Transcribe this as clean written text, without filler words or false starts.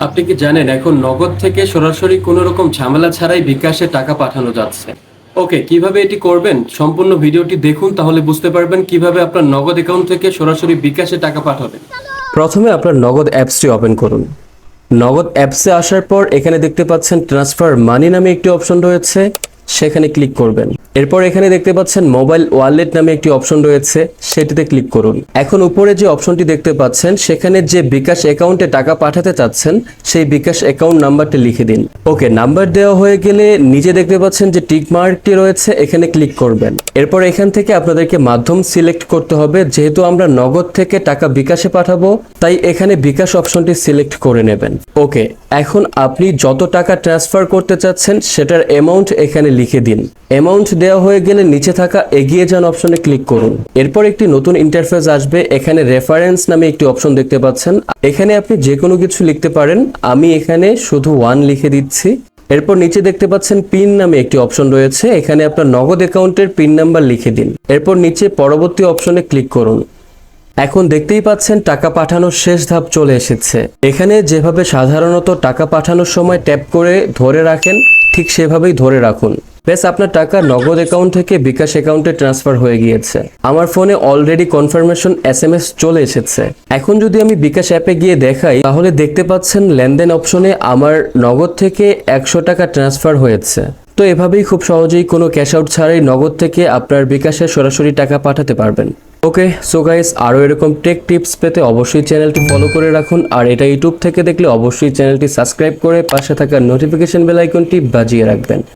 আপনি কি জানেন এখন নগদ থেকে সরাসরি কোনো রকম ঝামেলা ছাড়াই বিকাশে টাকা পাঠানো যাচ্ছে? ওকে, কিভাবে এটি করবেন সম্পূর্ণ ভিডিওটি দেখুন, তাহলে বুঝতে পারবেন কিভাবে আপনার নগদ অ্যাকাউন্ট থেকে সরাসরি বিকাশে টাকা পাঠাবেন। প্রথমে আপনার নগদ অ্যাপসটি ওপেন করুন। নগদ অ্যাপসে আসার পর এখানে দেখতে পাচ্ছেন ট্রান্সফার মানি নামে একটি অপশন রয়েছে, সেখানে ক্লিক করবেন। এরপর এখানে দেখতে পাচ্ছেন মোবাইল ওয়ালেট নামে একটি অপশন রয়েছে, সেটিতে ক্লিক করুন। এখন উপরে যে অপশনটি দেখতে পাচ্ছেন সেখানে যে বিকাশ অ্যাকাউন্টে টাকা পাঠাতে চাচ্ছেন সেই বিকাশ অ্যাকাউন্ট নাম্বারটি লিখে দিন। ওকে, নাম্বার দেওয়া হয়ে গেলে নিচে দেখতে পাচ্ছেন যে টিক মার্কটি রয়েছে, এখানে ক্লিক করবেন। এরপর এখান থেকে আপনাদেরকে মাধ্যম সিলেক্ট করতে হবে। যেহেতু আমরা নগদ থেকে টাকা বিকাশে পাঠাবো তাই এখানে বিকাশ অপশনটি সিলেক্ট করে নেবেন। ওকে, এখন আপনি যত টাকা ট্রান্সফার করতে চাচ্ছেন সেটার অ্যামাউন্ট এখানে লিখে দিন। অ্যামাউন্ট দেওয়া হয়ে গেলে নিচে থাকা এগিয়ে যান অপশনে ক্লিক করুন। এরপর একটি নতুন ইন্টারফেস আসবে। এখানে রেফারেন্স নামে একটি অপশন দেখতে পাচ্ছেন, এখানে আপনি যে কোনো কিছু লিখতে পারেন। আমি এখানে শুধু 1 লিখে দিচ্ছি। এরপর নিচে দেখতে পাচ্ছেন পিন নামে একটি অপশন রয়েছে, এখানে আপনার নগদ অ্যাকাউন্টের পিন নাম্বার লিখে দিন। এরপর নিচে পরবর্তী অপশনে ক্লিক করুন। এখন দেখতেই পাচ্ছেন টাকা পাঠানোর শেষ ধাপ চলে এসেছে। এখানে যেভাবে সাধারণত টাকা পাঠানোর সময় ট্যাপ করে ধরে রাখেন ঠিক সেভাবেই ধরে রাখুন। বেশ, আপনার টাকা নগদ অ্যাকাউন্ট থেকে বিকাশ অ্যাকাউন্টে ট্রান্সফার হয়ে গিয়েছে। আমার ফোনে অলরেডি কনফার্মেশন SMS চলে এসেছে। এখন যদি আমি বিকাশ অ্যাপে গিয়ে দেখাই তাহলে দেখতে পাচ্ছেন লেনদেন অপশনে আমার নগদ থেকে 100 টাকা ট্রান্সফার হয়েছে। তো এভাবেই খুব সহজেই কোনো ক্যাশ আউট ছাড়াই নগদ থেকে আপনার বিকাশে সরাসরি টাকা পাঠাতে পারবেন। ওকে, সো গাইস, আরও এরকম টেক টিপস পেতে অবশ্যই চ্যানেলটি ফলো করে রাখুন। আর এটা ইউটিউব থেকে দেখলে অবশ্যই চ্যানেলটি সাবস্ক্রাইব করে পাশে থাকা নোটিফিকেশন বেল আইকনটি বাজিয়ে রাখবেন।